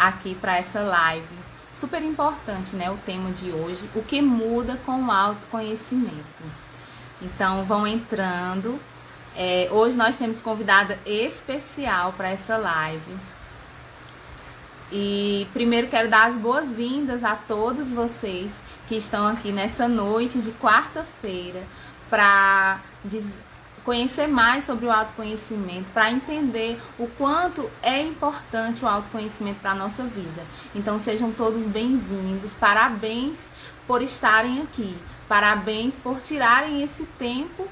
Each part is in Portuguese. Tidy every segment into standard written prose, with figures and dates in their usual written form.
aqui para essa live. Super importante, né? O tema de hoje, o que muda com o autoconhecimento. Então, vão entrando. Hoje nós temos convidada especial para essa live. E primeiro quero dar as boas-vindas a todos vocês que estão aqui nessa noite de quarta-feira para conhecer mais sobre o autoconhecimento, para entender o quanto é importante o autoconhecimento para a nossa vida. Então sejam todos bem-vindos, parabéns por estarem aqui, parabéns por tirarem esse tempo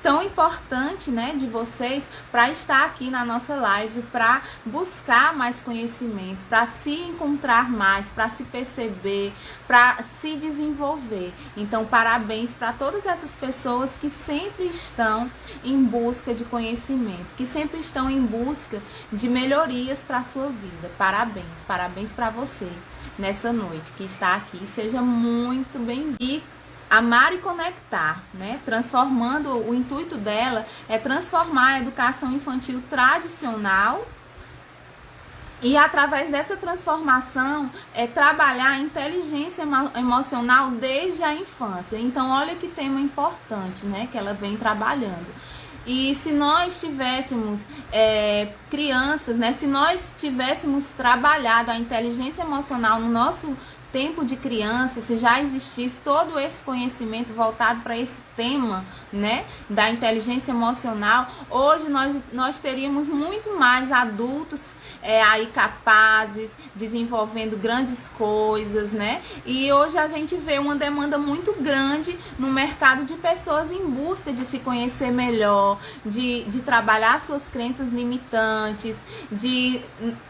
tão importante, né, de vocês para estar aqui na nossa live, para buscar mais conhecimento, para se encontrar mais, para se perceber, para se desenvolver. Então, parabéns para todas essas pessoas que sempre estão em busca de conhecimento, que sempre estão em busca de melhorias para a sua vida. Parabéns, parabéns para você nessa noite que está aqui. Seja muito bem-vindo. Amar e conectar, né? Transformando, o intuito dela é transformar a educação infantil tradicional e através dessa transformação trabalhar a inteligência emocional desde a infância. Então olha que tema importante, né? Que ela vem trabalhando. E se nós tivéssemos crianças, né? Se nós tivéssemos trabalhado a inteligência emocional no nosso tempo de criança, se já existisse todo esse conhecimento voltado para esse tema, né, da inteligência emocional, hoje nós teríamos muito mais adultos aí capazes, desenvolvendo grandes coisas, né? E hoje a gente vê uma demanda muito grande no mercado de pessoas em busca de se conhecer melhor, de trabalhar suas crenças limitantes, de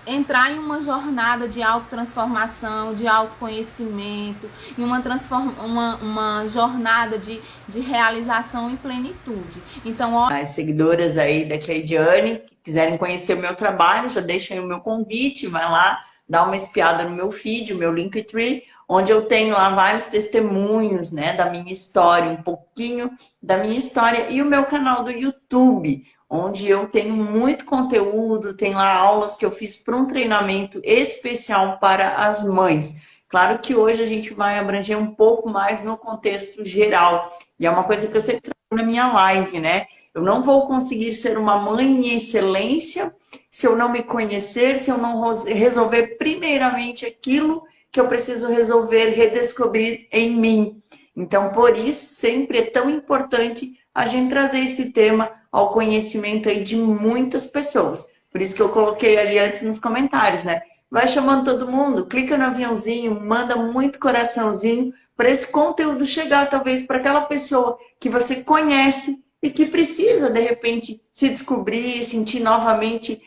entrar em uma jornada de autotransformação, de autoconhecimento, em uma jornada de realização e plenitude. Então, as seguidoras aí da Cleidiane, que quiserem conhecer o meu trabalho, já deixa aí o meu convite, vai lá, dá uma espiada no meu feed, o meu Linktree, onde eu tenho lá vários testemunhos, né, da minha história, um pouquinho da minha história, e o meu canal do YouTube, onde eu tenho muito conteúdo, tem lá aulas que eu fiz para um treinamento especial para as mães. Claro que hoje a gente vai abranger um pouco mais no contexto geral, e é uma coisa que eu sempre trago na minha live, né? Eu não vou conseguir ser uma mãe em excelência se eu não me conhecer, se eu não resolver primeiramente aquilo que eu preciso resolver, redescobrir em mim. Então, por isso, sempre é tão importante a gente trazer esse tema ao conhecimento aí de muitas pessoas. Por isso que eu coloquei ali antes nos comentários, né? Vai chamando todo mundo, clica no aviãozinho, manda muito coraçãozinho para esse conteúdo chegar, talvez, para aquela pessoa que você conhece e que precisa, de repente, se descobrir, sentir novamente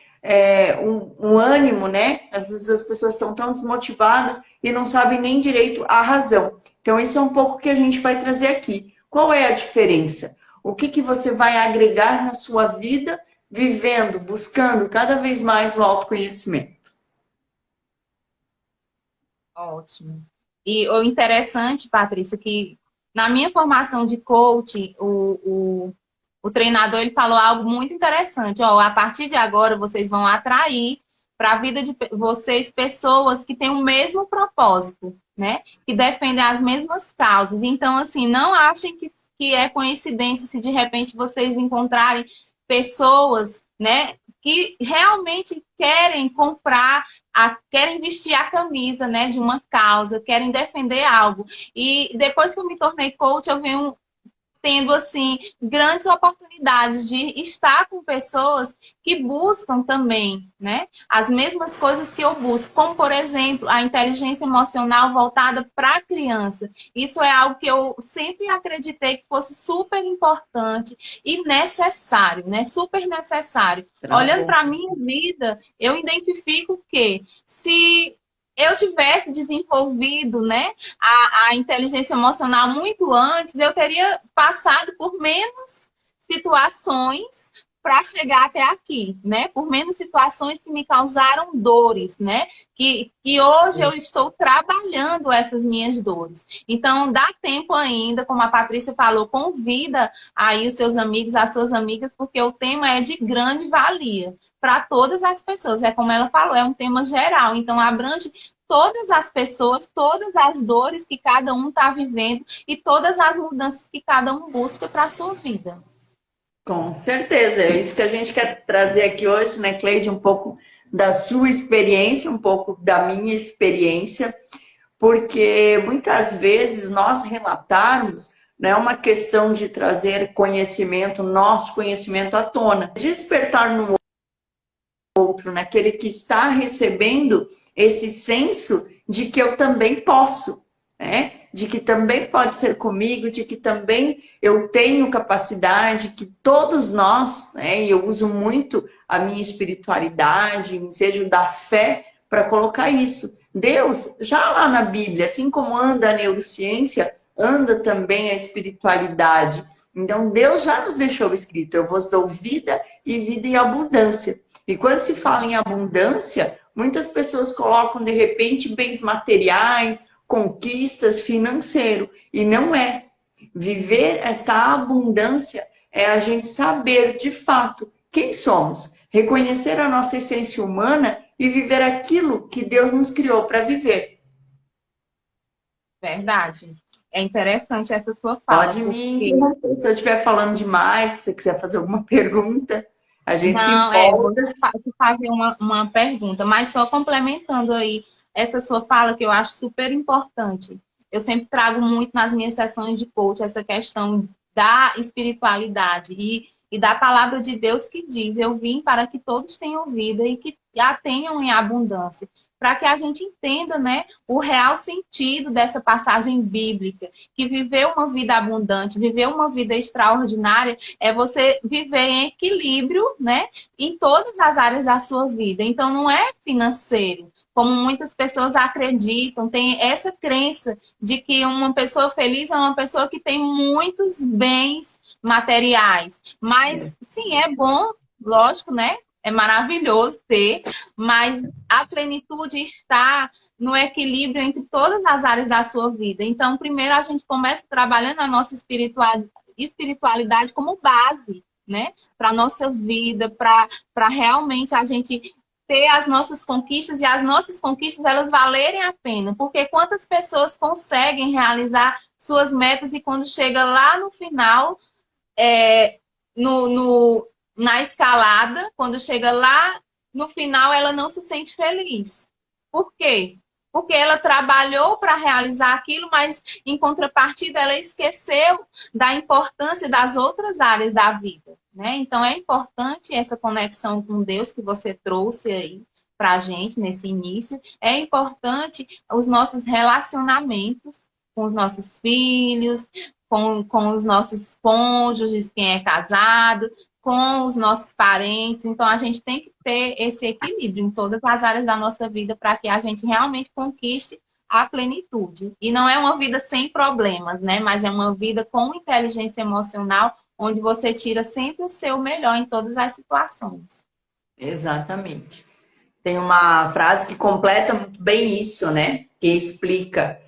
um ânimo, né? Às vezes as pessoas estão tão desmotivadas e não sabem nem direito a razão. Então, isso é um pouco que a gente vai trazer aqui. Qual é a diferença? O que você vai agregar na sua vida, vivendo, buscando cada vez mais o autoconhecimento? ótimo. E o interessante, Patrícia, que na minha formação de coach, o treinador ele falou algo muito interessante. Ó, a partir de agora, vocês vão atrair para a vida de vocês pessoas que têm o mesmo propósito, né? Que defendem as mesmas causas. Então, assim, não achem que é coincidência se de repente vocês encontrarem pessoas, né, que realmente querem comprar, querem vestir a camisa, né, de uma causa, querem defender algo. E depois que eu me tornei coach, eu venho tendo, assim, grandes oportunidades de estar com pessoas que buscam também, né, as mesmas coisas que eu busco, como, por exemplo, a inteligência emocional voltada para a criança. Isso é algo que eu sempre acreditei que fosse super importante e necessário, né, super necessário. Olhando para a minha vida, eu identifico que se eu tivesse desenvolvido, né, a inteligência emocional muito antes, eu teria passado por menos situações para chegar até aqui, né? Por menos situações que me causaram dores, né? Que hoje eu estou trabalhando essas minhas dores. Então, dá tempo ainda, como a Patrícia falou, convida aí os seus amigos, as suas amigas, porque o tema é de grande valia. para todas as pessoas. É como ela falou, é um tema geral, então abrange todas as pessoas, todas as dores que cada um está vivendo e todas as mudanças que cada um busca para a sua vida. Com certeza, é isso que a gente quer trazer aqui hoje, né, Cleide? Um pouco da sua experiência, um pouco da minha experiência, porque muitas vezes nós relatarmos não é uma questão de trazer conhecimento, nosso conhecimento à tona, despertar no outro, naquele que está recebendo esse senso de que eu também posso, né? De que também pode ser comigo, de que também eu tenho capacidade, que todos nós, né? E eu uso muito a minha espiritualidade, o ensejo da fé para colocar isso. Deus, já lá na Bíblia, assim como anda a neurociência, anda também a espiritualidade. Então, Deus já nos deixou escrito: eu vos dou vida e vida em abundância. E quando se fala em abundância, muitas pessoas colocam, de repente, bens materiais, conquistas, financeiro. E não é. Viver esta abundância é a gente saber, de fato, quem somos. Reconhecer a nossa essência humana e viver aquilo que Deus nos criou para viver. Verdade. É interessante essa sua fala, Pode me porque interromper se eu estiver falando demais, se você quiser fazer alguma pergunta, a gente se não, vou empolga. te fazer uma pergunta, mas só complementando aí essa sua fala, que eu acho super importante. Eu sempre trago muito nas minhas sessões de coach essa questão da espiritualidade e da palavra de Deus que diz: eu vim para que todos tenham vida e que a tenham em abundância. Para que a gente entenda, né, o real sentido dessa passagem bíblica, que viver uma vida abundante, viver uma vida extraordinária, é você viver em equilíbrio, né, em todas as áreas da sua vida. Então, não é financeiro, como muitas pessoas acreditam, tem essa crença de que uma pessoa feliz é uma pessoa que tem muitos bens materiais. Mas, sim, é bom, lógico, né? É maravilhoso ter, mas a plenitude está no equilíbrio entre todas as áreas da sua vida. Então, primeiro a gente começa trabalhando a nossa espiritualidade como base, né? Para a nossa vida, para realmente a gente ter as nossas conquistas e as nossas conquistas elas valerem a pena. Porque quantas pessoas conseguem realizar suas metas e quando chega lá no final, é, no, no, na escalada, quando chega lá no final, ela não se sente feliz. Por quê? Porque ela trabalhou para realizar aquilo, mas em contrapartida ela esqueceu da importância das outras áreas da vida, né? Então é importante essa conexão com Deus que você trouxe aí para a gente nesse início. É importante os nossos relacionamentos com os nossos filhos, com os nossos cônjuges, quem é casado, com os nossos parentes. Então, a gente tem que ter esse equilíbrio em todas as áreas da nossa vida para que a gente realmente conquiste a plenitude. E não é uma vida sem problemas, né? Mas é uma vida com inteligência emocional, onde você tira sempre o seu melhor em todas as situações. Exatamente. Tem uma frase que completa muito bem isso, né? Que explica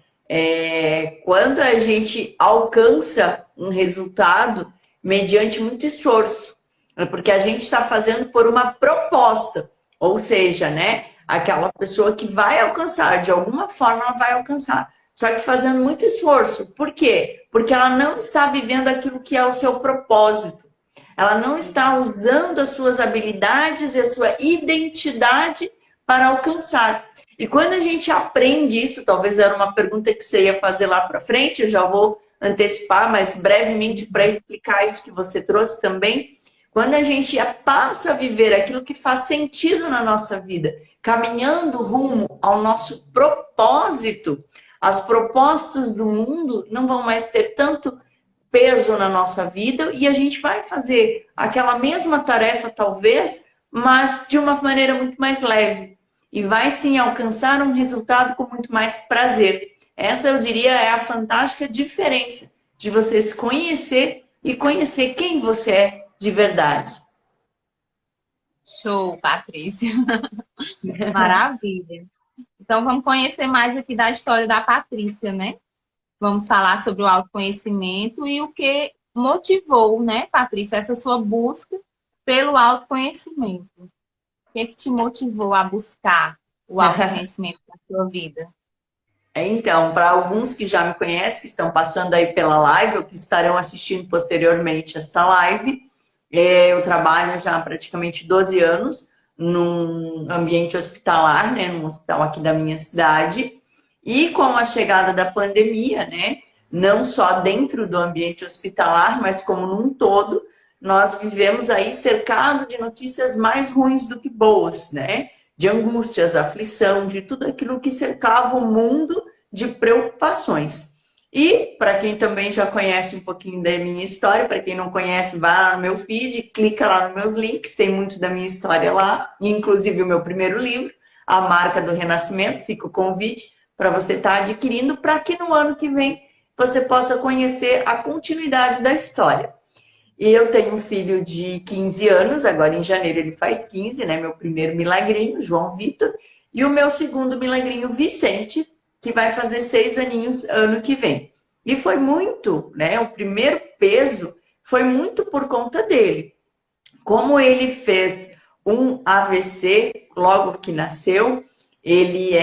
quando a gente alcança um resultado mediante muito esforço, é porque a gente está fazendo por uma proposta, ou seja, né? Aquela pessoa que vai alcançar, de alguma forma ela vai alcançar, só que fazendo muito esforço. Por quê? Porque ela não está vivendo aquilo que é o seu propósito. Ela não está usando as suas habilidades e a sua identidade para alcançar. E quando a gente aprende isso, talvez era uma pergunta que você ia fazer lá para frente, eu já vou antecipar, mas brevemente para explicar isso que você trouxe também. Quando a gente passa a viver aquilo que faz sentido na nossa vida, caminhando rumo ao nosso propósito, as propostas do mundo não vão mais ter tanto peso na nossa vida e a gente vai fazer aquela mesma tarefa, talvez, mas de uma maneira muito mais leve. E vai sim alcançar um resultado com muito mais prazer. Essa, eu diria, é a fantástica diferença de você se conhecer e conhecer quem você é de verdade. Show, Patrícia. Maravilha. Então, vamos conhecer mais aqui da história da Patrícia, né? Vamos falar sobre o autoconhecimento e o que motivou, né, Patrícia, essa sua busca pelo autoconhecimento. que te motivou a buscar o autoconhecimento na sua vida? Então, para alguns que já me conhecem, que estão passando aí pela live ou que estarão assistindo posteriormente esta live, eu trabalho já há praticamente 12 anos num ambiente hospitalar, né, num hospital aqui da minha cidade. E com a chegada da pandemia, né, não só dentro do ambiente hospitalar, mas como num todo, nós vivemos aí cercado de notícias mais ruins do que boas, né? De angústias, aflição, de tudo aquilo que cercava o mundo de preocupações. E, para quem também já conhece um pouquinho da minha história, para quem não conhece, vai lá no meu feed, clica lá nos meus links, tem muito da minha história lá, inclusive o meu primeiro livro, A Marca do Renascimento, fica o convite para você estar adquirindo, para que no ano que vem você possa conhecer a continuidade da história. E eu tenho um filho de 15 anos, agora em janeiro ele faz 15, né? Meu primeiro milagrinho, João Vitor, e o meu segundo milagrinho, Vicente, que vai fazer 6 aninhos ano que vem. E foi muito, né? O primeiro peso foi muito por conta dele. Como ele fez um AVC logo que nasceu, ele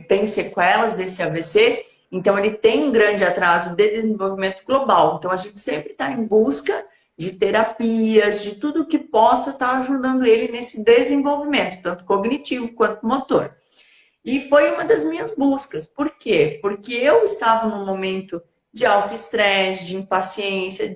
tem sequelas desse AVC, então ele tem um grande atraso de desenvolvimento global. Então a gente sempre está em busca de terapias, de tudo que possa estar ajudando ele nesse desenvolvimento, tanto cognitivo quanto motor. E foi uma das minhas buscas. Por quê? Porque eu estava num momento de alto estresse, de impaciência,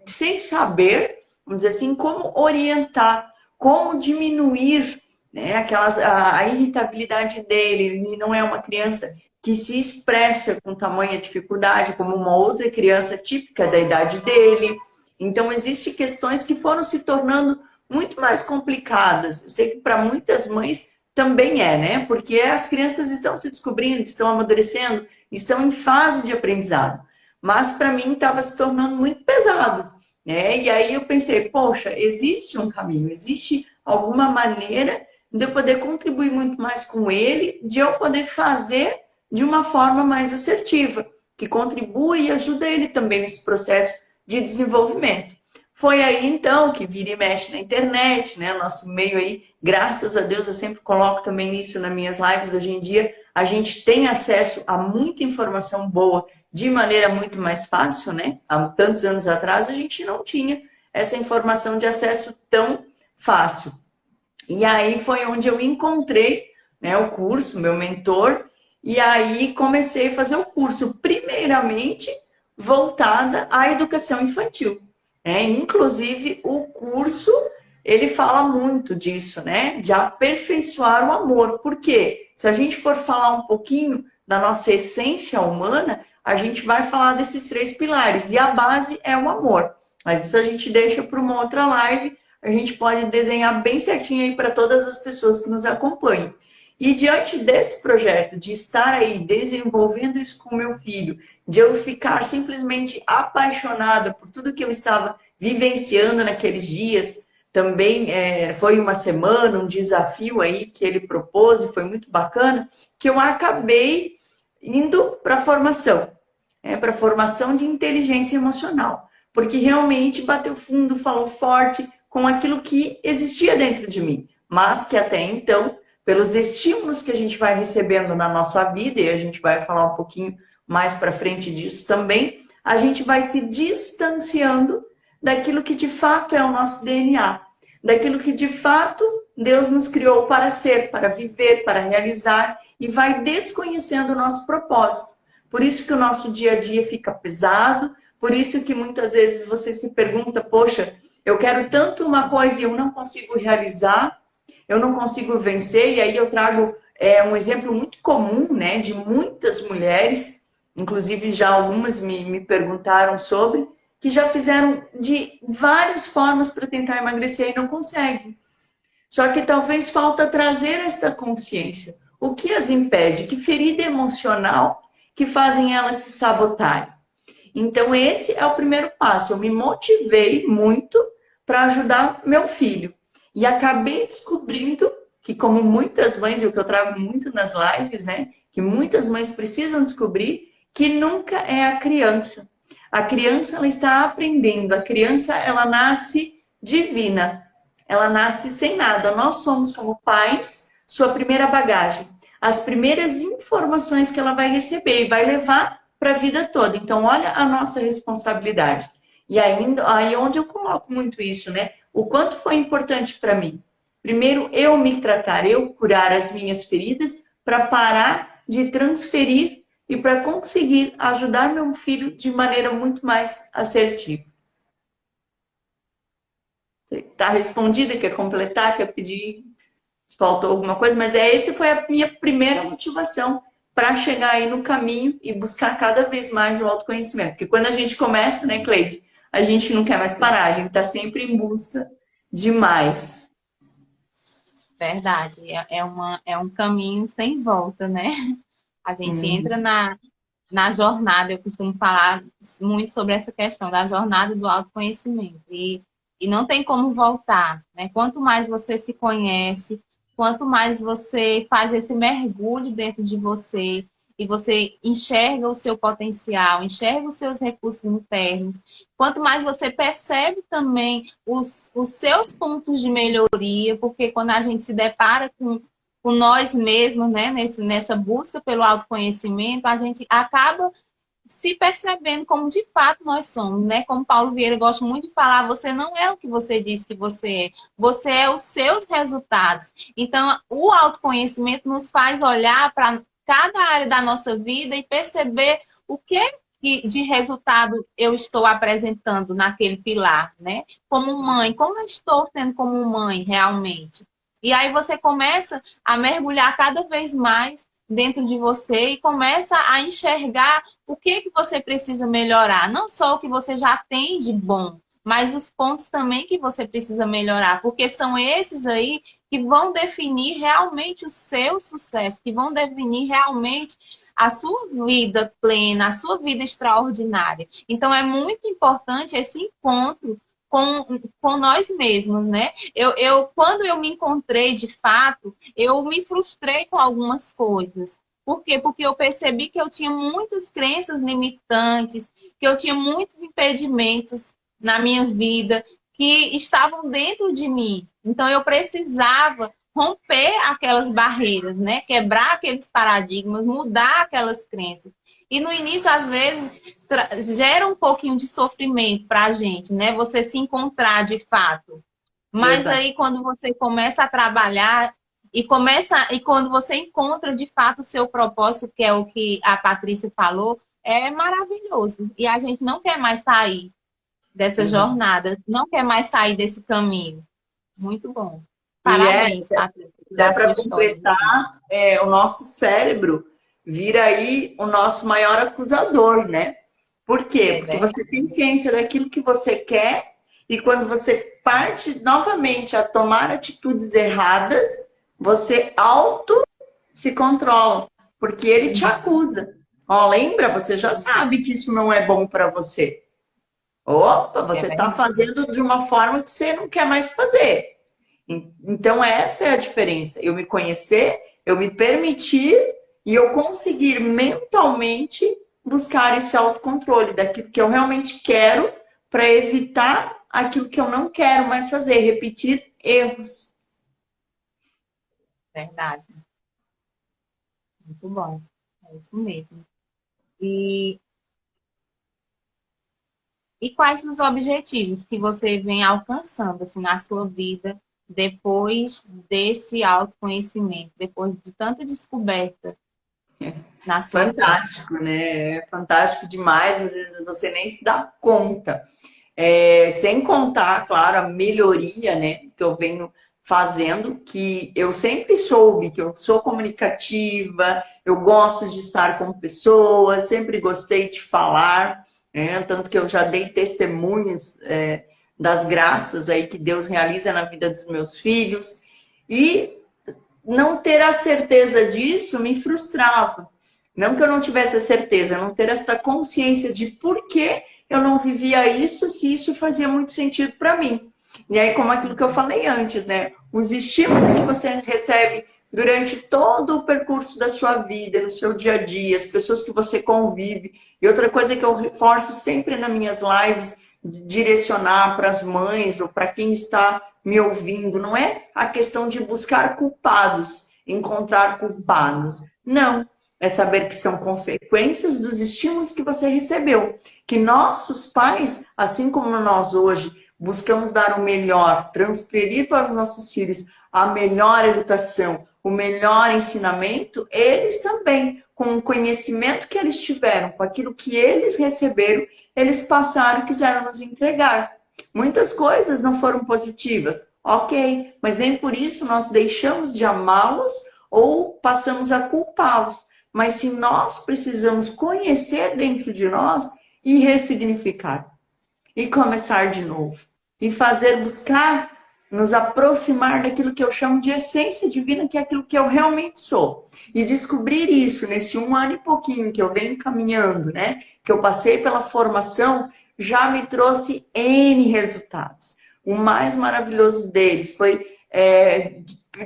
sem saber, vamos dizer assim, como orientar, como diminuir, né, a irritabilidade dele. Ele não é uma criança que se expressa com tamanha dificuldade como uma outra criança típica da idade dele. Então, existem questões que foram se tornando muito mais complicadas. Eu sei que para muitas mães também é, né? Porque as crianças estão se descobrindo, estão amadurecendo, estão em fase de aprendizado. Mas para mim estava se tornando muito pesado, né? E aí eu pensei, poxa, existe um caminho, existe alguma maneira de eu poder contribuir muito mais com ele, de eu poder fazer de uma forma mais assertiva, que contribua e ajuda ele também nesse processo de desenvolvimento. Foi aí então que vira e mexe na internet, né? Nosso meio aí, graças a Deus, eu sempre coloco também isso nas minhas lives. Hoje em dia, a gente tem acesso a muita informação boa de maneira muito mais fácil, né? Há tantos anos atrás, a gente não tinha essa informação de acesso tão fácil. E aí foi onde eu encontrei, né, o curso, meu mentor, e aí comecei a fazer o curso, primeiramente voltada à educação infantil. Inclusive, o curso, ele fala muito disso, né? De aperfeiçoar o amor. Por quê? Se a gente for falar um pouquinho da nossa essência humana, a gente vai falar desses 3 pilares. E a base é o amor. Mas isso a gente deixa para uma outra live. A gente pode desenhar bem certinho aí para todas as pessoas que nos acompanham. E diante desse projeto, de estar aí desenvolvendo isso com o meu filho, de eu ficar simplesmente apaixonada por tudo que eu estava vivenciando naqueles dias, também foi uma semana, um desafio aí que ele propôs e foi muito bacana, que eu acabei indo para a formação, para a formação de inteligência emocional, porque realmente bateu fundo, falou forte com aquilo que existia dentro de mim, mas que até então, pelos estímulos que a gente vai recebendo na nossa vida, e a gente vai falar um pouquinho mais para frente disso também, a gente vai se distanciando daquilo que de fato é o nosso DNA, daquilo que de fato Deus nos criou para ser, para viver, para realizar, e vai desconhecendo o nosso propósito. Por isso que o nosso dia a dia fica pesado, por isso que muitas vezes você se pergunta, poxa, eu quero tanto uma coisa e eu não consigo realizar, eu não consigo vencer, e aí eu trago um exemplo muito comum, né, de muitas mulheres, inclusive já algumas me perguntaram sobre, que já fizeram de várias formas para tentar emagrecer e não conseguem. Só que talvez falta trazer esta consciência. O que as impede? Que ferida emocional que fazem elas se sabotarem? Então esse é o primeiro passo. Eu me motivei muito para ajudar meu filho. E acabei descobrindo que, como muitas mães, e o que eu trago muito nas lives, né? Que muitas mães precisam descobrir que nunca é a criança. A criança, ela está aprendendo. A criança, ela nasce divina. ela nasce sem nada. Nós somos, como pais, sua primeira bagagem. As primeiras informações que ela vai receber e vai levar para a vida toda. Então, olha a nossa responsabilidade. E ainda, aí onde eu coloco muito isso, né? O quanto foi importante para mim. Primeiro, eu me tratar, eu curar as minhas feridas para parar de transferir e para conseguir ajudar meu filho de maneira muito mais assertiva. Tá respondida? Quer completar? Quer pedir? Se faltou alguma coisa? Mas esse foi a minha primeira motivação para chegar aí no caminho e buscar cada vez mais o autoconhecimento. Porque quando a gente começa, né, Cleide? A gente não quer mais parar, a gente está sempre em busca de mais. Verdade, é um caminho sem volta, né? A gente entra na jornada, eu costumo falar muito sobre essa questão da jornada do autoconhecimento. E não tem como voltar, né? Quanto mais você se conhece, quanto mais você faz esse mergulho dentro de você e você enxerga o seu potencial, enxerga os seus recursos internos, quanto mais você percebe também os seus pontos de melhoria, porque quando a gente se depara com nós mesmos, né, nessa busca pelo autoconhecimento, a gente acaba se percebendo como de fato nós somos, né? Como Paulo Vieira gosta muito de falar, você não é o que você diz que você é os seus resultados. Então, o autoconhecimento nos faz olhar para cada área da nossa vida e perceber o que de resultado eu estou apresentando naquele pilar, né? Como mãe, como eu estou sendo como mãe realmente? E aí você começa a mergulhar cada vez mais dentro de você e começa a enxergar o que você precisa melhorar. Não só o que você já tem de bom, mas os pontos também que você precisa melhorar, porque são esses aí que vão definir realmente o seu sucesso, que vão definir realmente a sua vida plena, a sua vida extraordinária. Então, é muito importante esse encontro com nós mesmos, né? Quando eu me encontrei de fato, eu me frustrei com algumas coisas. Por quê? Porque eu percebi que eu tinha muitas crenças limitantes, que eu tinha muitos impedimentos na minha vida que estavam dentro de mim. Então, eu precisava romper aquelas barreiras, né? Quebrar aqueles paradigmas, mudar aquelas crenças. E no início, às vezes, gera um pouquinho de sofrimento para a gente, né? Você se encontrar de fato. Mas Exato. aí, quando você começa a trabalhar e quando você encontra de fato o seu propósito, que é o que a Patrícia falou, é maravilhoso. E a gente não quer mais sair dessa Exato. jornada, não quer mais sair desse caminho. Muito bom. E Parabéns, Patrícia, dá pela sua para história. completar, o nosso cérebro vira aí o nosso maior acusador, né? Por quê? É Porque você verdade. tem ciência daquilo que você quer e quando você parte novamente a tomar atitudes erradas, você auto se controla, porque ele te acusa. Ó, lembra? Você já sabe que isso não é bom para você. Opa, É você está verdade. fazendo de uma forma que você não quer mais fazer. Então, essa é a diferença. Eu me conhecer, eu me permitir e eu conseguir mentalmente buscar esse autocontrole daquilo que eu realmente quero para evitar aquilo que eu não quero mais fazer, repetir erros. Verdade. Muito bom. É isso mesmo. E, e quais os objetivos que você vem alcançando assim, na sua vida depois desse autoconhecimento, depois de tanta descoberta na sua vida? Fantástico, né? É fantástico demais, às vezes você nem se dá conta. Sem contar, claro, a melhoria, né, que eu venho fazendo, que eu sempre soube que eu sou comunicativa, eu gosto de estar com pessoas, sempre gostei de falar, né, tanto que eu já dei testemunhos, das graças aí que Deus realiza na vida dos meus filhos, e não ter a certeza disso me frustrava. Não que eu não tivesse a certeza, não ter essa consciência de por que eu não vivia isso se isso fazia muito sentido para mim. E aí, como aquilo que eu falei antes, né? Os estímulos que você recebe durante todo o percurso da sua vida, no seu dia a dia, as pessoas que você convive. E outra coisa que eu reforço sempre nas minhas lives, direcionar para as mães ou para quem está me ouvindo, não é a questão de buscar culpados, encontrar culpados. Não, é saber que são consequências dos estímulos que você recebeu. Que nossos pais, assim como nós hoje, buscamos dar o melhor, transferir para os nossos filhos a melhor educação, o melhor ensinamento, eles também, com o conhecimento que eles tiveram, com aquilo que eles receberam, eles passaram e quiseram nos entregar. Muitas coisas não foram positivas, ok, mas nem por isso nós deixamos de amá-los ou passamos a culpá-los. Mas se nós precisamos conhecer dentro de nós e ressignificar, e começar de novo, e fazer, buscar nos aproximar daquilo que eu chamo de essência divina, que é aquilo que eu realmente sou. E descobrir isso nesse 1 ano e pouquinho que eu venho caminhando, né? Que eu passei pela formação, já me trouxe N resultados. O mais maravilhoso deles foi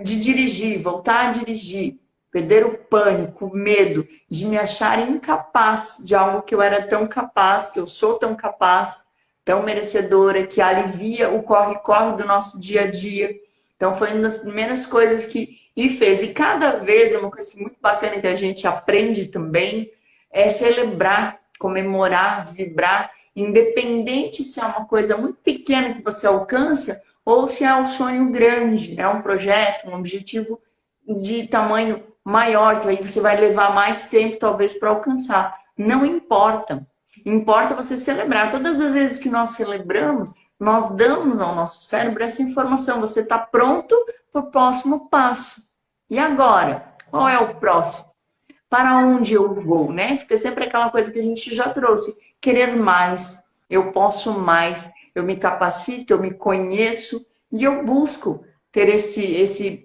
de dirigir, voltar a dirigir, perder o pânico, o medo de me achar incapaz de algo que eu era tão capaz, que eu sou tão capaz, tão merecedora, que alivia o corre-corre do nosso dia a dia. Então foi uma das primeiras coisas que me fez. E cada vez, é uma coisa muito bacana que a gente aprende também, é celebrar, comemorar, vibrar, independente se é uma coisa muito pequena que você alcança ou se é um sonho grande, é um projeto, um objetivo de tamanho maior, que aí você vai levar mais tempo talvez para alcançar. Não importa. Importa você celebrar. Todas as vezes que nós celebramos, nós damos ao nosso cérebro essa informação. Você está pronto para o próximo passo. E agora? Qual é o próximo? Para onde eu vou, né? Fica sempre aquela coisa que a gente já trouxe. Querer mais. Eu posso mais. Eu me capacito, eu me conheço e eu busco ter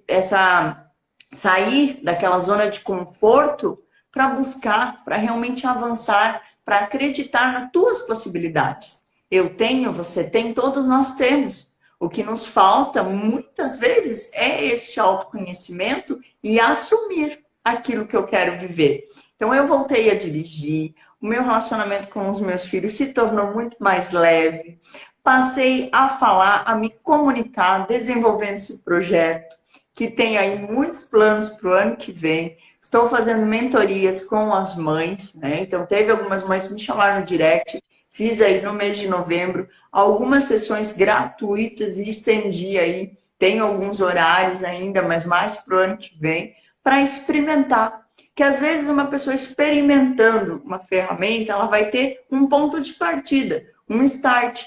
essa sair daquela zona de conforto para buscar, para realmente avançar, para acreditar nas tuas possibilidades. Eu tenho, você tem, todos nós temos. O que nos falta, muitas vezes, é esse autoconhecimento e assumir aquilo que eu quero viver. Então, eu voltei a dirigir, o meu relacionamento com os meus filhos se tornou muito mais leve, passei a falar, a me comunicar, desenvolvendo esse projeto, que tem aí muitos planos para o ano que vem. Estou fazendo mentorias com as mães, né? Então, teve algumas mães que me chamaram no direct, fiz aí no mês de novembro algumas sessões gratuitas e estendi aí, tenho alguns horários ainda, mas mais para o ano que vem, para experimentar. Que às vezes uma pessoa experimentando uma ferramenta, ela vai ter um ponto de partida, um start.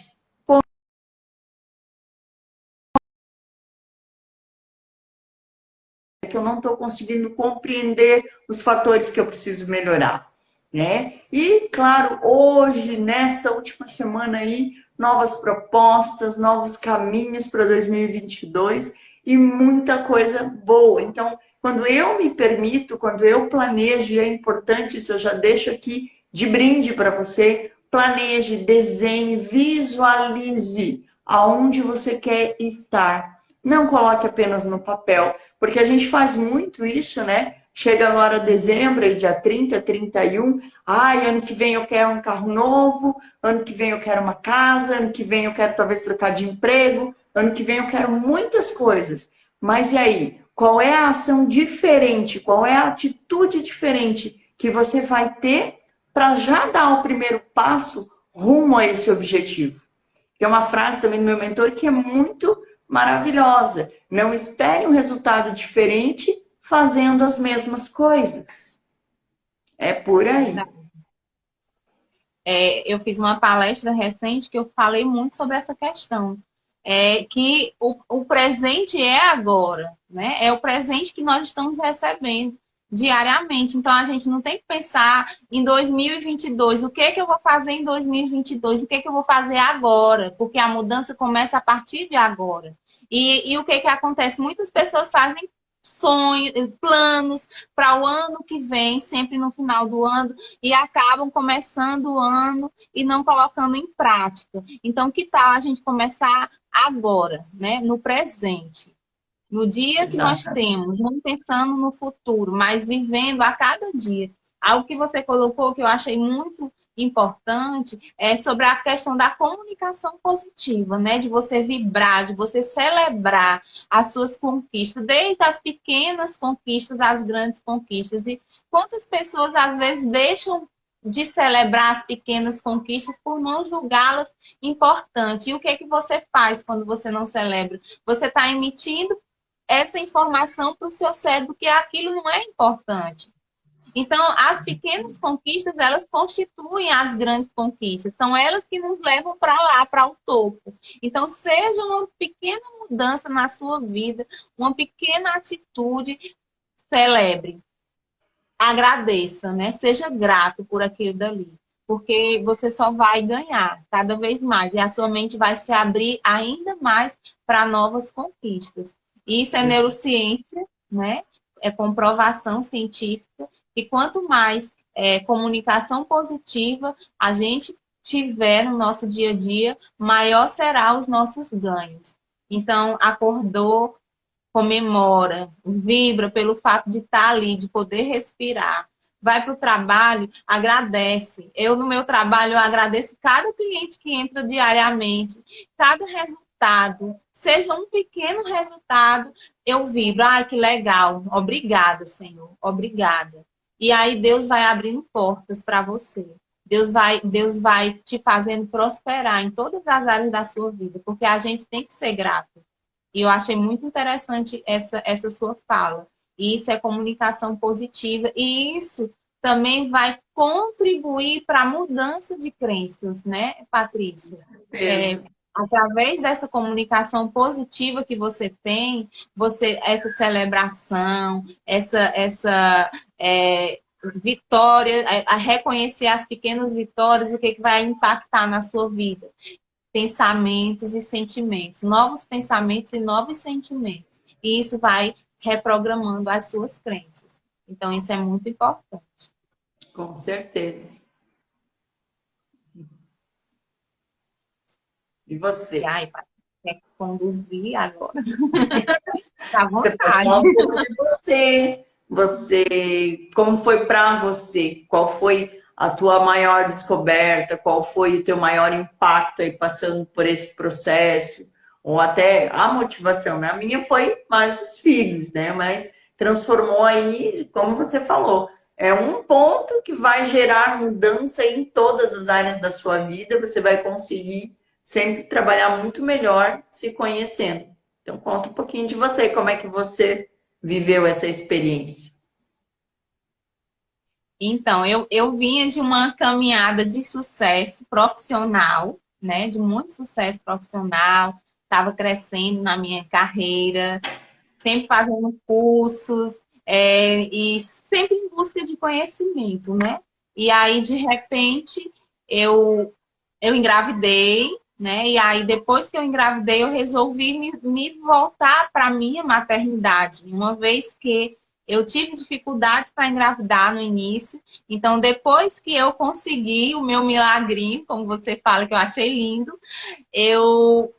Que eu não estou conseguindo compreender os fatores que eu preciso melhorar, né? E, claro, hoje, nesta última semana aí, novas propostas, novos caminhos para 2022 e muita coisa boa. Então, quando eu me permito, quando eu planejo, e é importante isso, eu já deixo aqui de brinde para você, planeje, desenhe, visualize aonde você quer estar. Não coloque apenas no papel, porque a gente faz muito isso, né? Chega agora dezembro, aí dia 30, 31, ai, ano que vem eu quero um carro novo, ano que vem eu quero uma casa, ano que vem eu quero talvez trocar de emprego, ano que vem eu quero muitas coisas. Mas e aí? Qual é a ação diferente, qual é a atitude diferente que você vai ter para já dar o primeiro passo rumo a esse objetivo? Tem uma frase também do meu mentor que é muito maravilhosa. Não espere um resultado diferente fazendo as mesmas coisas. É por aí. Eu fiz uma palestra recente que eu falei muito sobre essa questão. Que o presente é agora, né? É o presente que nós estamos recebendo diariamente. Então, a gente não tem que pensar em 2022, o que que eu vou fazer em 2022, o que que eu vou fazer agora, porque a mudança começa a partir de agora. E o que que acontece? Muitas pessoas fazem sonhos, planos para o ano que vem, sempre no final do ano, e acabam começando o ano e não colocando em prática. Então, que tal a gente começar agora, né? No presente? No dia que nós Exato. temos, não pensando no futuro, mas vivendo a cada dia. Algo que você colocou que eu achei muito importante é sobre a questão da comunicação positiva, né? De você vibrar, de você celebrar as suas conquistas, desde as pequenas conquistas às grandes conquistas. E quantas pessoas às vezes deixam de celebrar as pequenas conquistas por não julgá-las importantes. E o que é que você faz quando você não celebra? Você está emitindo essa informação para o seu cérebro que aquilo não é importante. Então, as pequenas conquistas, elas constituem as grandes conquistas. São elas que nos levam para lá, para o topo. Então, seja uma pequena mudança na sua vida, uma pequena atitude, celebre. Agradeça, né? Seja grato por aquilo dali. Porque você só vai ganhar cada vez mais. E a sua mente vai se abrir ainda mais para novas conquistas. Isso é neurociência, né? É comprovação científica. E quanto mais comunicação positiva a gente tiver no nosso dia a dia, maior será os nossos ganhos. Então, acordou, comemora, vibra pelo fato de estar ali, de poder respirar. Vai para o trabalho, agradece. Eu, no meu trabalho, eu agradeço cada cliente que entra diariamente, cada resultado, seja um pequeno resultado, eu vibro. Ai, que legal. Obrigada, Senhor. Obrigada. E aí Deus vai abrindo portas para você. Deus vai te fazendo prosperar em todas as áreas da sua vida, porque a gente tem que ser grato. E eu achei muito interessante essa sua fala. E isso é comunicação positiva. E isso também vai contribuir para a mudança de crenças, né, Patrícia? Através dessa comunicação positiva que você tem, essa celebração, vitória, a reconhecer as pequenas vitórias, o que vai impactar na sua vida. Pensamentos e sentimentos, novos pensamentos e novos sentimentos. E isso vai reprogramando as suas crenças. Então, isso é muito importante. Com certeza. E você? E aí, quer conduzir agora? Tá à Você pode vontade. falar um pouco de você. Como foi para você? Qual foi a tua maior descoberta? Qual foi o teu maior impacto aí passando por esse processo? Ou até a motivação, né? A minha foi mais os filhos, né? Mas transformou aí, como você falou, é um ponto que vai gerar mudança em todas as áreas da sua vida. Você vai conseguir sempre trabalhar muito melhor se conhecendo. Então, conta um pouquinho de você, como é que você viveu essa experiência. Então, eu vinha de uma caminhada de sucesso profissional, né? De muito sucesso profissional, estava crescendo na minha carreira, sempre fazendo cursos, e sempre em busca de conhecimento, né? E aí, de repente, eu engravidei, né? E aí, depois que eu engravidei, eu resolvi me voltar para a minha maternidade, uma vez que eu tive dificuldades para engravidar no início. Então, depois que eu consegui o meu milagrinho, como você fala, que eu achei lindo, eu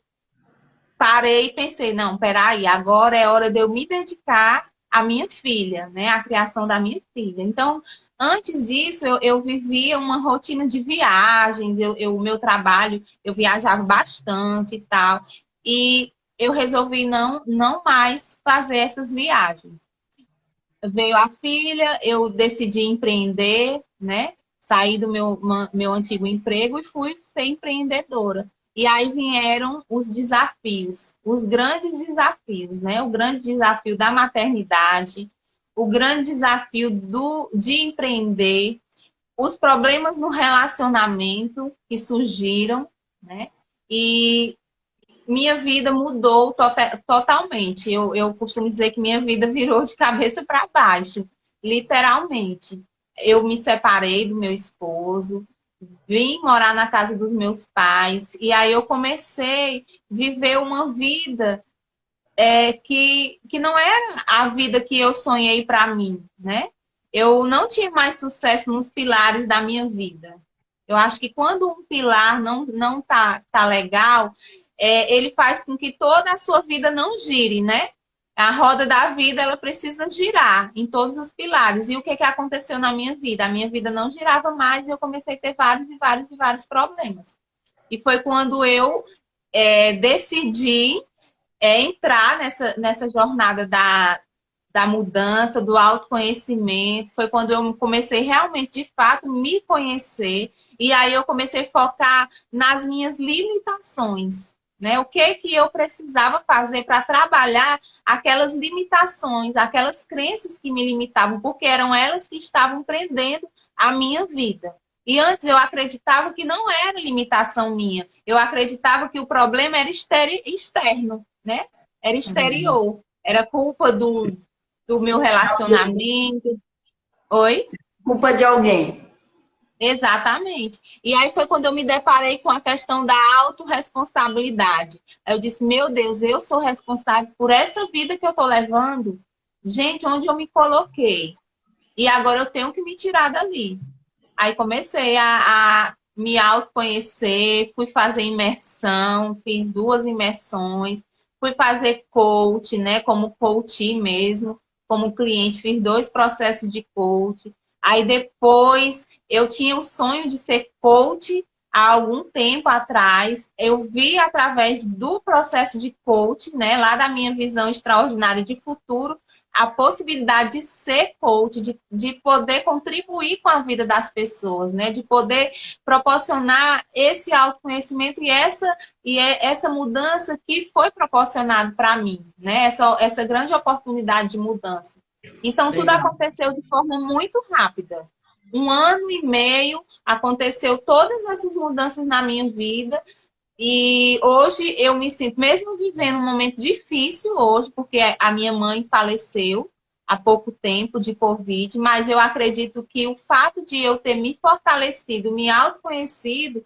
parei e pensei, não, peraí, agora é hora de eu me dedicar à minha filha, né? À criação da minha filha. Então, antes disso, eu vivia uma rotina de viagens, o meu trabalho, eu viajava bastante e tal. E eu resolvi não mais fazer essas viagens. Veio a filha, eu decidi empreender, né? Saí do meu antigo emprego e fui ser empreendedora. E aí vieram os desafios, os grandes desafios, né? O grande desafio da maternidade, o grande desafio de empreender, os problemas no relacionamento que surgiram, né? E minha vida mudou totalmente. Eu costumo dizer que minha vida virou de cabeça para baixo, literalmente. Eu me separei do meu esposo, vim morar na casa dos meus pais, e aí eu comecei a viver uma vida que não era a vida que eu sonhei para mim, né? Eu não tinha mais sucesso nos pilares da minha vida. Eu acho que quando um pilar não tá legal, ele faz com que toda a sua vida não gire, né? A roda da vida, ela precisa girar em todos os pilares. E o que aconteceu na minha vida? A minha vida não girava mais e eu comecei a ter vários e vários e vários problemas. E foi quando eu decidi entrar nessa jornada da mudança, do autoconhecimento. Foi quando eu comecei realmente, de fato, me conhecer. E aí eu comecei a focar nas minhas limitações. Né? O que eu precisava fazer para trabalhar aquelas limitações, aquelas crenças que me limitavam, porque eram elas que estavam prendendo a minha vida. E antes eu acreditava que não era limitação minha. Eu acreditava que o problema era externo, né? Era Uhum. exterior. Era culpa do meu relacionamento. Oi? Culpa de alguém. Exatamente. E aí foi quando eu me deparei com a questão da autorresponsabilidade. Aí eu disse, meu Deus, eu sou responsável por essa vida que eu estou levando. Gente, onde eu me coloquei? E agora eu tenho que me tirar dali. Aí comecei a me autoconhecer, fui fazer imersão, fiz 2 imersões, fui fazer coach, né, como coach mesmo, como cliente, fiz 2 processos de coach. Aí depois eu tinha o sonho de ser coach há algum tempo atrás. Eu vi através do processo de coach, né, lá da minha visão extraordinária de futuro, a possibilidade de ser coach, de poder contribuir com a vida das pessoas, né? De poder proporcionar esse autoconhecimento e essa mudança que foi proporcionado para mim, né? Essa grande oportunidade de mudança. Então, tudo Legal. aconteceu de forma muito rápida. 1 ano e meio aconteceu todas essas mudanças na minha vida e hoje eu me sinto, mesmo vivendo um momento difícil hoje, porque a minha mãe faleceu há pouco tempo de Covid, mas eu acredito que o fato de eu ter me fortalecido, me autoconhecido,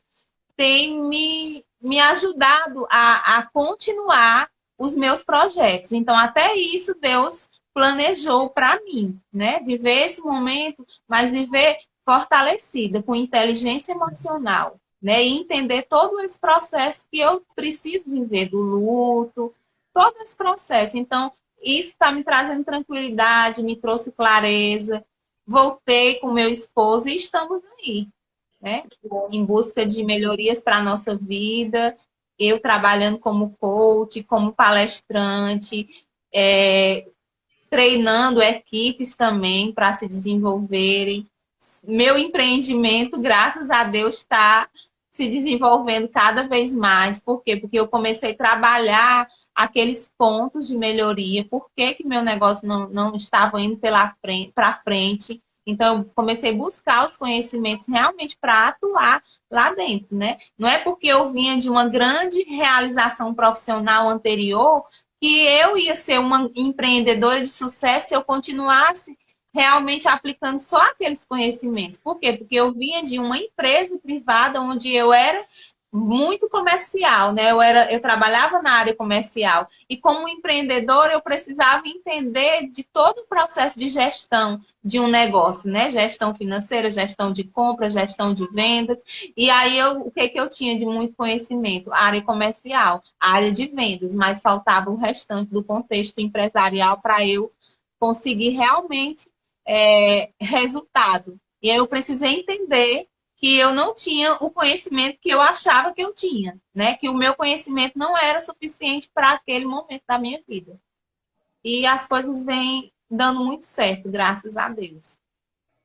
tem me ajudado a continuar os meus projetos. Então, até isso Deus planejou para mim, né? Viver esse momento, mas viver fortalecida, com inteligência emocional, né? E entender todo esse processo que eu preciso viver, do luto, todo esse processo. Então, isso está me trazendo tranquilidade, me trouxe clareza. Voltei com meu esposo e estamos aí, né? Em busca de melhorias para a nossa vida, eu trabalhando como coach, como palestrante, é, treinando equipes também para se desenvolverem. Meu empreendimento, graças a Deus, está se desenvolvendo cada vez mais. Por quê? Porque eu comecei a trabalhar aqueles pontos de melhoria, por que, que meu negócio não estava indo para frente. Então, eu comecei a buscar os conhecimentos realmente para atuar lá dentro, né? Não é porque eu vinha de uma grande realização profissional anterior que eu ia ser uma empreendedora de sucesso se eu continuasse realmente aplicando só aqueles conhecimentos. Por quê? Porque eu vinha de uma empresa privada onde eu era muito comercial, né? Eu trabalhava na área comercial e como empreendedora eu precisava entender de todo o processo de gestão de um negócio, né? Gestão financeira, gestão de compra, gestão de vendas. E aí o que eu tinha de muito conhecimento? A área comercial, a área de vendas, mas faltava o restante do contexto empresarial para eu conseguir realmente resultado. E aí eu precisei entender que eu não tinha o conhecimento que eu achava que eu tinha, né? Que o meu conhecimento não era suficiente para aquele momento da minha vida. E as coisas vêm dando muito certo, graças a Deus.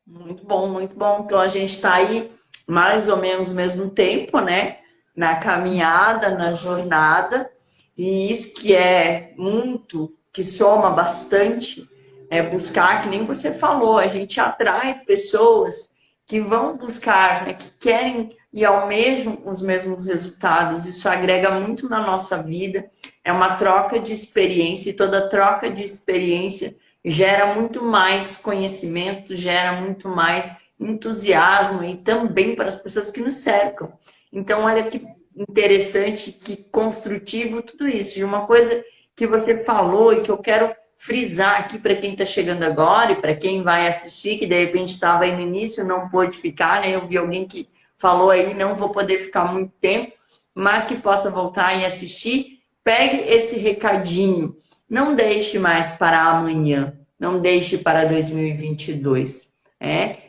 Muito bom, muito bom. Então a gente está aí mais ou menos ao mesmo tempo, né? Na caminhada, na jornada, e isso que é muito, que soma bastante, é buscar, que nem você falou, a gente atrai pessoas que vão buscar, né? Que querem e almejam os mesmos resultados. Isso agrega muito na nossa vida, é uma troca de experiência, e toda troca de experiência gera muito mais conhecimento, gera muito mais entusiasmo e também para as pessoas que nos cercam. Então, olha que interessante, que construtivo tudo isso. E uma coisa que você falou e que eu quero frisar aqui para quem está chegando agora e para quem vai assistir, que de repente estava aí no início, não pôde ficar, né? Eu vi alguém que falou aí, não vou poder ficar muito tempo, mas que possa voltar e assistir. Pegue esse recadinho. Não deixe mais para amanhã, não deixe para 2022.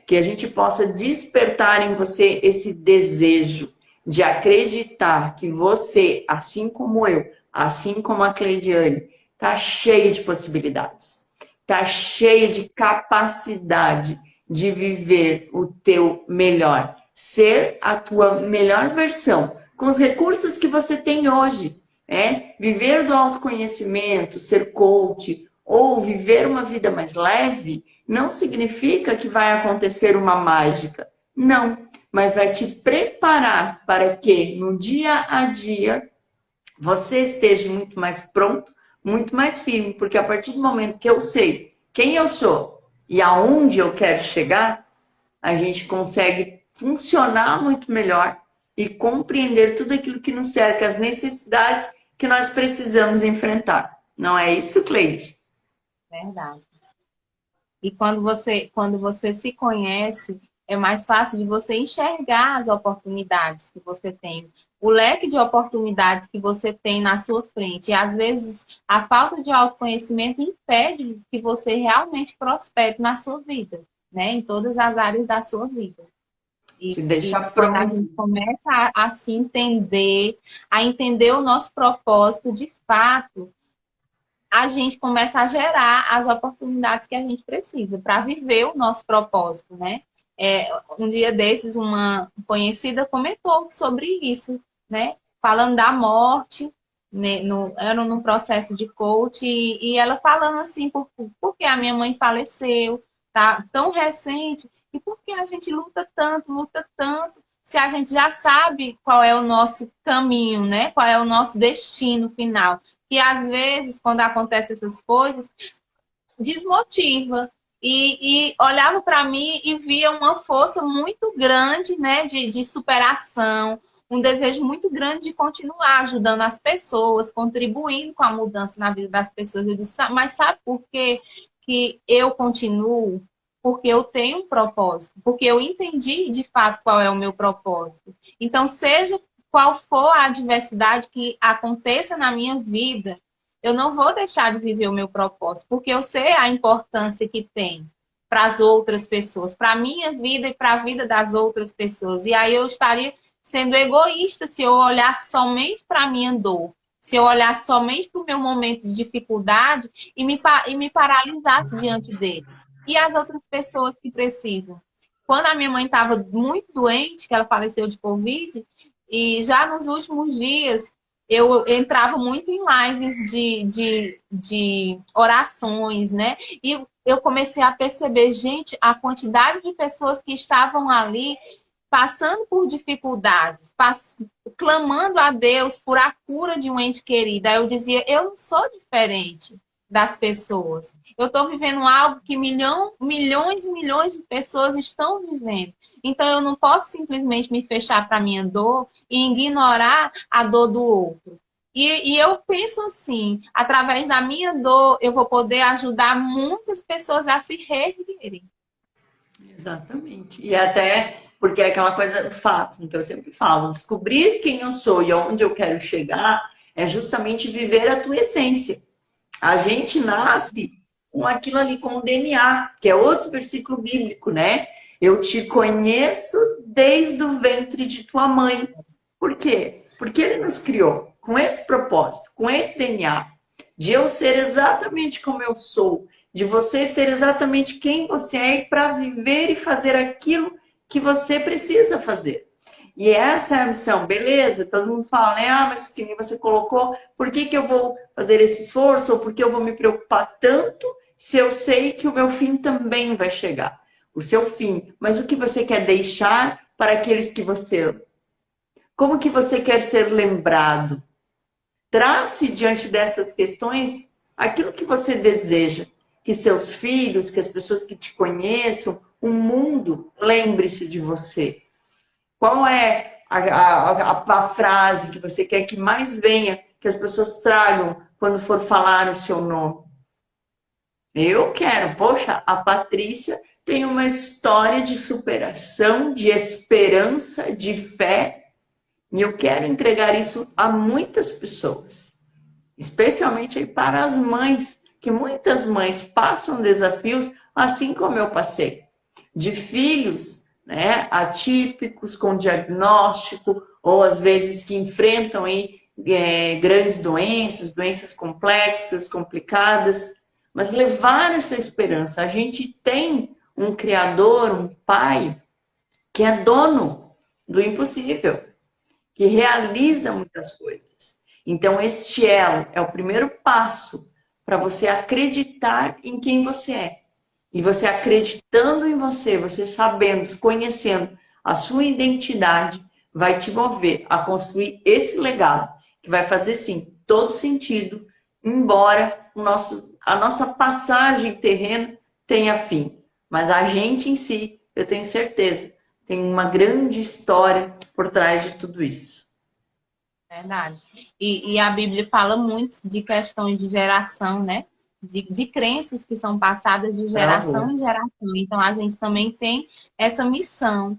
Que a gente possa despertar em você esse desejo de acreditar que você, assim como eu, assim como a Cleidiane, está cheio de possibilidades, está cheio de capacidade de viver o teu melhor, ser a tua melhor versão, com os recursos que você tem hoje. Viver do autoconhecimento, ser coach ou viver uma vida mais leve, não significa que vai acontecer uma mágica. Não, mas vai te preparar para que no dia a dia você esteja muito mais pronto, muito mais firme, porque a partir do momento que eu sei quem eu sou e aonde eu quero chegar, a gente consegue funcionar muito melhor e compreender tudo aquilo que nos cerca, as necessidades que nós precisamos enfrentar. Não é isso, Cleide? Verdade. E quando você se conhece, é mais fácil de você enxergar as oportunidades que você tem, o leque de oportunidades que você tem na sua frente. E às vezes a falta de autoconhecimento impede que você realmente prospere na sua vida, né? Em todas as áreas da sua vida. Se deixar Quando a pronto. gente começa a se entender, a entender o nosso propósito, de fato, a gente começa a gerar as oportunidades que a gente precisa para viver o nosso propósito, né? Um dia desses, uma conhecida comentou sobre isso, né? Falando da morte, né? Era num processo de coach, e ela falando assim, porque a minha mãe faleceu, tá tão recente, e por que a gente luta tanto, se a gente já sabe qual é o nosso caminho, né? Qual é o nosso destino final. E às vezes, quando acontecem essas coisas, desmotiva. E olhava para mim e via uma força muito grande, né, de superação, um desejo muito grande de continuar ajudando as pessoas, contribuindo com a mudança na vida das pessoas. Eu disse, mas sabe por quê que eu continuo? Porque eu tenho um propósito, porque eu entendi de fato qual é o meu propósito. Então, seja qual for a adversidade que aconteça na minha vida, eu não vou deixar de viver o meu propósito, porque eu sei a importância que tem para as outras pessoas, para a minha vida e para a vida das outras pessoas. E aí eu estaria sendo egoísta se eu olhar somente para a minha dor, se eu olhar somente para o meu momento de dificuldade e me paralisasse diante dele. E as outras pessoas que precisam. Quando a minha mãe estava muito doente, que ela faleceu de Covid, e já nos últimos dias eu entrava muito em lives de orações, né? E eu comecei a perceber, gente, a quantidade de pessoas que estavam ali passando por dificuldades, clamando a Deus por a cura de um ente querido. Aí eu dizia, eu não sou diferente das pessoas. Eu estou vivendo algo que milhões e milhões de pessoas estão vivendo. Então, eu não posso simplesmente me fechar para a minha dor e ignorar a dor do outro. E eu penso assim, através da minha dor, eu vou poder ajudar muitas pessoas a se reerguerem. Exatamente. E até porque é aquela coisa, fato, que eu sempre falo, descobrir quem eu sou e onde eu quero chegar é justamente viver a tua essência. A gente nasce com aquilo ali, com o DNA, que é outro versículo bíblico, né? Eu te conheço desde o ventre de tua mãe. Por quê? Porque ele nos criou com esse propósito, com esse DNA, de eu ser exatamente como eu sou, de você ser exatamente quem você é para viver e fazer aquilo que você precisa fazer. E essa é a missão, beleza? Todo mundo fala, né? Ah, mas que nem você colocou, por que eu vou fazer esse esforço? Ou por que eu vou me preocupar tanto se eu sei que o meu fim também vai chegar? O seu fim. Mas o que você quer deixar para aqueles que você ama? Como que você quer ser lembrado? Trace diante dessas questões aquilo que você deseja. Que seus filhos, que as pessoas que te conheçam, o mundo, lembre-se de você. Qual é a frase que você quer que mais venha, que as pessoas tragam quando for falar o seu nome? Eu quero, poxa, a Patrícia tem uma história de superação, de esperança, de fé, e eu quero entregar isso a muitas pessoas. especialmente aí para as mães, que muitas mães passam desafios assim como eu passei, de filhos, né, atípicos, com diagnóstico, ou às vezes que enfrentam aí, grandes doenças, doenças complexas, complicadas, mas levar essa esperança. A gente tem um Criador, um Pai, que é dono do impossível, que realiza muitas coisas. Então, este elo é o primeiro passo para você acreditar em quem você é. E você acreditando em você, você sabendo, conhecendo a sua identidade, vai te mover a construir esse legado, que vai fazer, sim, todo sentido, embora a nossa passagem terrena tenha fim. Mas a gente em si, eu tenho certeza, tem uma grande história por trás de tudo isso. Verdade. E a Bíblia fala muito de questões de geração, né? De crenças que são passadas de geração Travou. em geração. Então, a gente também tem essa missão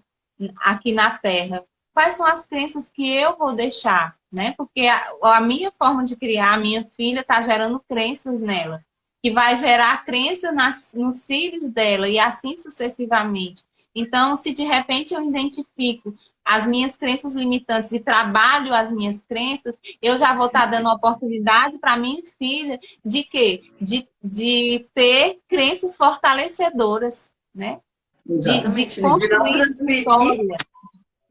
aqui na Terra. Quais são as crenças que eu vou deixar, né? Porque a minha forma de criar, a minha filha está gerando crenças nela, que vai gerar crença nos filhos dela e assim sucessivamente. Então, se de repente eu identifico as minhas crenças limitantes e trabalho as minhas crenças, eu já vou estar dando oportunidade para minha filha de quê? De ter crenças fortalecedoras, né? De Exatamente, de não construir essa transferir. história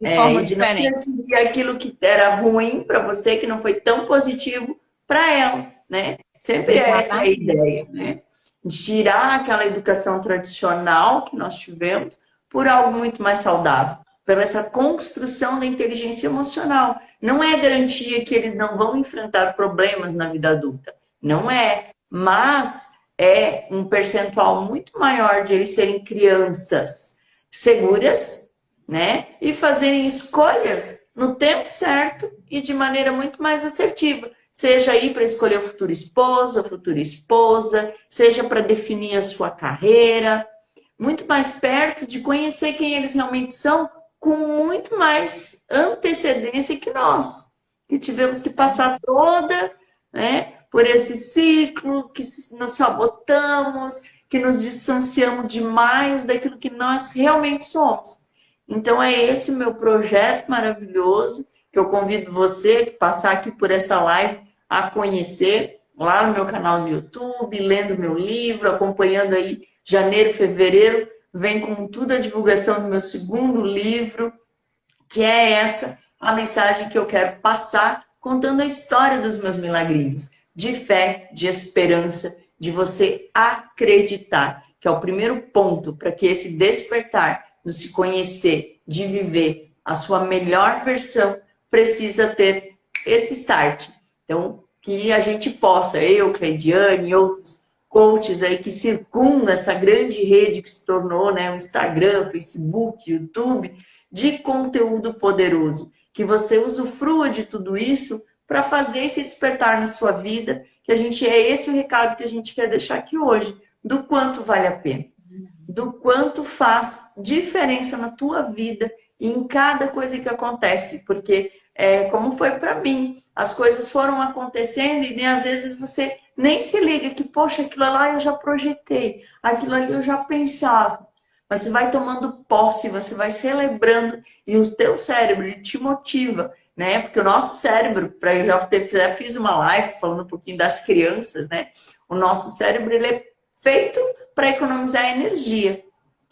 de forma E de não diferente. transmitir aquilo que era ruim para você, que não foi tão positivo para ela, né? Sempre é essa a Exatamente. ideia, né? De tirar aquela educação tradicional que nós tivemos por algo muito mais saudável, por essa construção da inteligência emocional. Não é garantia que eles não vão enfrentar problemas na vida adulta, não é, mas é um percentual muito maior de eles serem crianças seguras, né? E fazerem escolhas no tempo certo e de maneira muito mais assertiva. Seja aí para escolher o futuro esposo, a futura esposa, seja para definir a sua carreira, muito mais perto de conhecer quem eles realmente são, com muito mais antecedência que nós, que tivemos que passar toda, né, por esse ciclo, que nos sabotamos, que nos distanciamos demais daquilo que nós realmente somos. Então é esse o meu projeto maravilhoso que eu convido você que passar aqui por essa live a conhecer lá no meu canal no YouTube, lendo meu livro, acompanhando aí janeiro, fevereiro, vem com tudo a divulgação do meu segundo livro, que é essa a mensagem que eu quero passar, contando a história dos meus milagrinhos, de fé, de esperança, de você acreditar, que é o primeiro ponto para que esse despertar de se conhecer, de viver a sua melhor versão, precisa ter esse start. Então, que a gente possa, eu, Cleidiane e outros coaches aí que circundam essa grande rede que se tornou, né, o Instagram, Facebook, YouTube, de conteúdo poderoso, que você usufrua de tudo isso para fazer esse despertar na sua vida, que a gente é esse o recado que a gente quer deixar aqui hoje, do quanto vale a pena, do quanto faz diferença na tua vida e em cada coisa que acontece, porque como foi para mim, as coisas foram acontecendo e às vezes você nem se liga que, poxa, aquilo lá eu já projetei, aquilo ali eu já pensava. Mas você vai tomando posse, você vai celebrando e o teu cérebro ele te motiva, né? Porque o nosso cérebro, para eu já fiz uma live falando um pouquinho das crianças, né? O nosso cérebro ele é feito para economizar energia.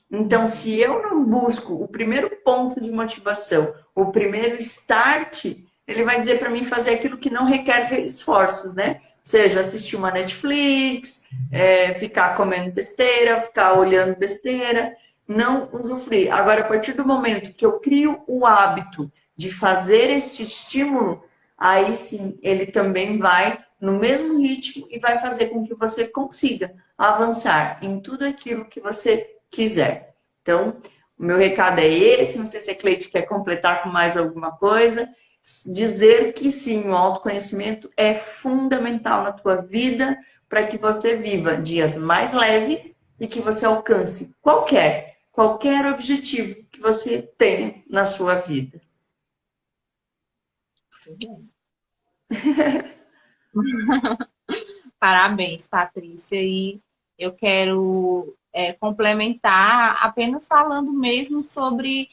Então, se eu não busco o primeiro ponto de motivação, o primeiro start, ele vai dizer para mim fazer aquilo que não requer esforços, né? Seja assistir uma Netflix, ficar comendo besteira, ficar olhando besteira, não usufruir. Agora, a partir do momento que eu crio o hábito de fazer este estímulo, aí sim ele também vai no mesmo ritmo e vai fazer com que você consiga avançar em tudo aquilo que você quiser. Então, o meu recado é esse. Não sei se a Cleide quer completar com mais alguma coisa. Dizer que sim, o autoconhecimento é fundamental na tua vida para que você viva dias mais leves e que você alcance qualquer objetivo que você tenha na sua vida. Parabéns, Patrícia. E eu quero complementar apenas falando mesmo sobre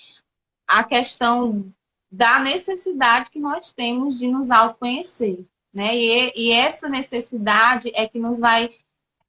a questão da necessidade que nós temos de nos autoconhecer, né? E essa necessidade é que nos vai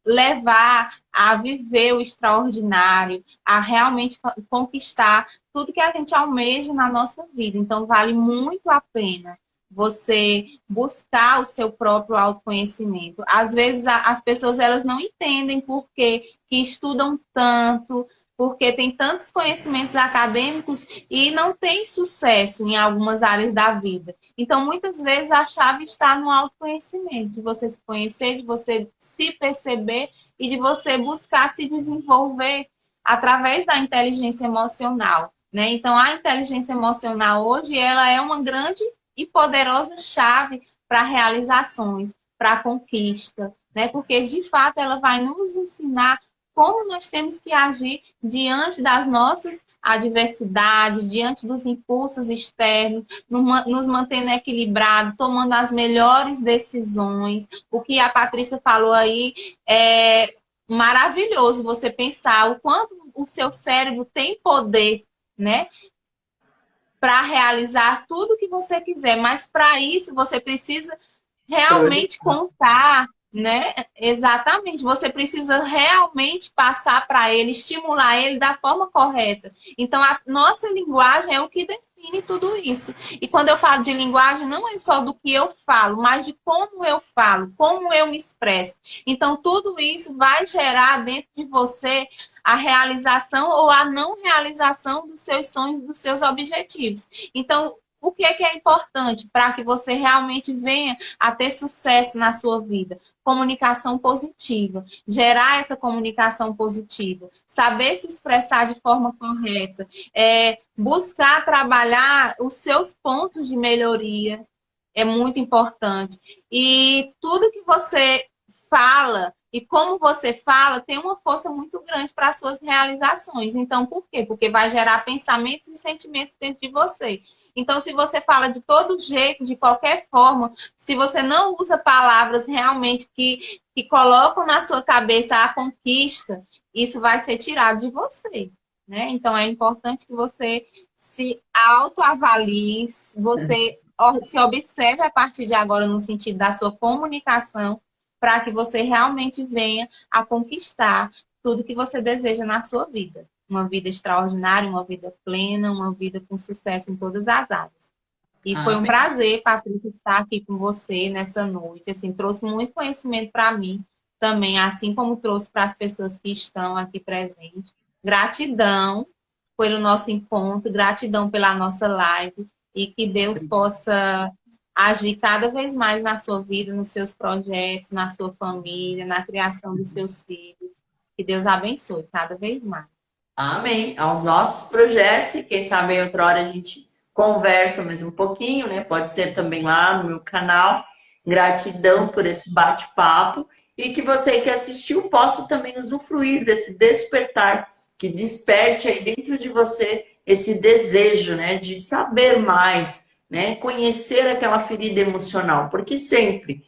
levar a viver o extraordinário, a realmente conquistar tudo que a gente almeja na nossa vida. Então, vale muito a pena você buscar o seu próprio autoconhecimento. Às vezes, as pessoas elas não entendem por que estudam tanto, porque tem tantos conhecimentos acadêmicos e não tem sucesso em algumas áreas da vida. Então, muitas vezes, a chave está no autoconhecimento, de você se conhecer, de você se perceber e de você buscar se desenvolver através da inteligência emocional, né? Então, a inteligência emocional hoje, ela é uma grande e poderosa chave para realizações, para conquista, né? Porque, de fato, ela vai nos ensinar como nós temos que agir diante das nossas adversidades, diante dos impulsos externos, nos mantendo equilibrados, tomando as melhores decisões. O que a Patrícia falou aí é maravilhoso, você pensar o quanto o seu cérebro tem poder, né? Para realizar tudo o que você quiser, mas para isso você precisa realmente contar, né? Exatamente. Você precisa realmente passar para ele, estimular ele da forma correta. Então, a nossa linguagem é o que define tudo isso. E quando eu falo de linguagem, não é só do que eu falo, mas de como eu falo, como eu me expresso. Então, tudo isso vai gerar dentro de você a realização ou a não realização dos seus sonhos, dos seus objetivos. Então, o que é importante para que você realmente venha a ter sucesso na sua vida? Comunicação positiva, gerar essa comunicação positiva, saber se expressar de forma correta, buscar trabalhar os seus pontos de melhoria, é muito importante. E tudo que você fala e como você fala tem uma força muito grande para as suas realizações. Então, por quê? Porque vai gerar pensamentos e sentimentos dentro de você. Então, se você fala de todo jeito, de qualquer forma, se você não usa palavras realmente que colocam na sua cabeça a conquista, isso vai ser tirado de você, né? Então, é importante que você se autoavalie, você se observe a partir de agora no sentido da sua comunicação, para que você realmente venha a conquistar tudo que você deseja na sua vida. Uma vida extraordinária, uma vida plena, uma vida com sucesso em todas as áreas. E foi um Amém. prazer, Patrícia, estar aqui com você nessa noite. Assim, trouxe muito conhecimento para mim também, assim como trouxe para as pessoas que estão aqui presentes. Gratidão pelo nosso encontro, gratidão pela nossa live e que Deus possa agir cada vez mais na sua vida, nos seus projetos, na sua família, na criação dos seus filhos. Que Deus abençoe cada vez mais. Amém. Aos nossos projetos, e quem sabe em outra hora a gente conversa mais um pouquinho, né? Pode ser também lá no meu canal. Gratidão por esse bate-papo e que você que assistiu possa também usufruir desse despertar, que desperte aí dentro de você esse desejo, né, de saber mais, né, conhecer aquela ferida emocional, porque sempre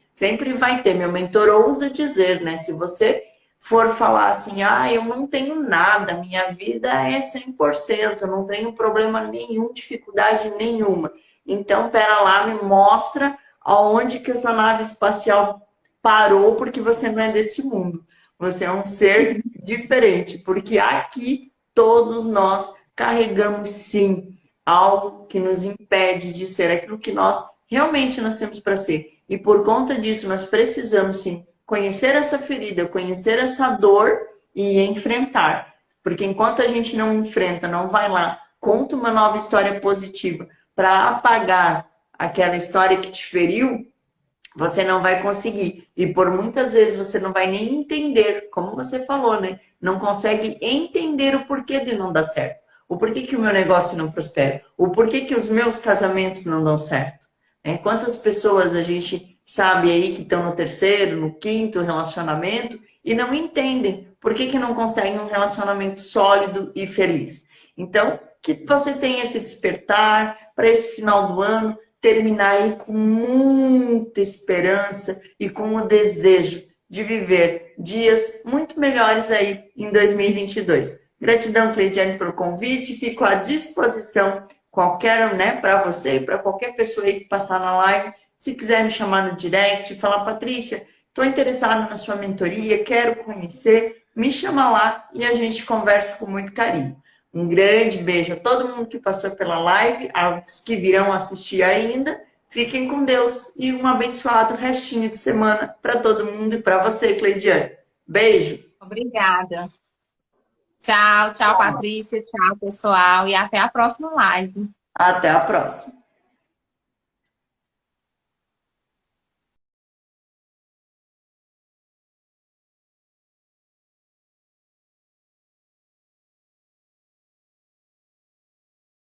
vai ter. Meu mentor ousa dizer, né, se você for falar assim, eu não tenho nada, minha vida é 100%, eu não tenho problema nenhum, dificuldade nenhuma. Então, pera lá, me mostra aonde que a sua nave espacial parou, porque você não é desse mundo. Você é um ser diferente, porque aqui todos nós carregamos sim algo que nos impede de ser aquilo que nós realmente nascemos para ser. E por conta disso, nós precisamos sim conhecer essa ferida, conhecer essa dor e enfrentar. Porque enquanto a gente não enfrenta, não vai lá, conta uma nova história positiva para apagar aquela história que te feriu, você não vai conseguir. E por muitas vezes você não vai nem entender, como você falou, né? Não consegue entender o porquê de não dar certo. O porquê que o meu negócio não prospera. O porquê que os meus casamentos não dão certo. Quantas pessoas a gente sabe aí que estão no terceiro, no quinto relacionamento e não entendem por que não conseguem um relacionamento sólido e feliz. Então, que você tenha esse despertar para esse final do ano, terminar aí com muita esperança e com o desejo de viver dias muito melhores aí em 2022. Gratidão, Cleidiane, pelo convite. Fico à disposição, qualquer, né, para você e para qualquer pessoa aí que passar na live. Se quiser me chamar no direct, falar, Patrícia, estou interessado na sua mentoria, quero conhecer, me chama lá e a gente conversa com muito carinho. Um grande beijo a todo mundo que passou pela live, aos que virão assistir ainda. Fiquem com Deus e um abençoado restinho de semana para todo mundo e para você, Cleidiane. Beijo. Obrigada. Tchau, tchau, Patrícia. Tchau, pessoal. E até a próxima live. Até a próxima.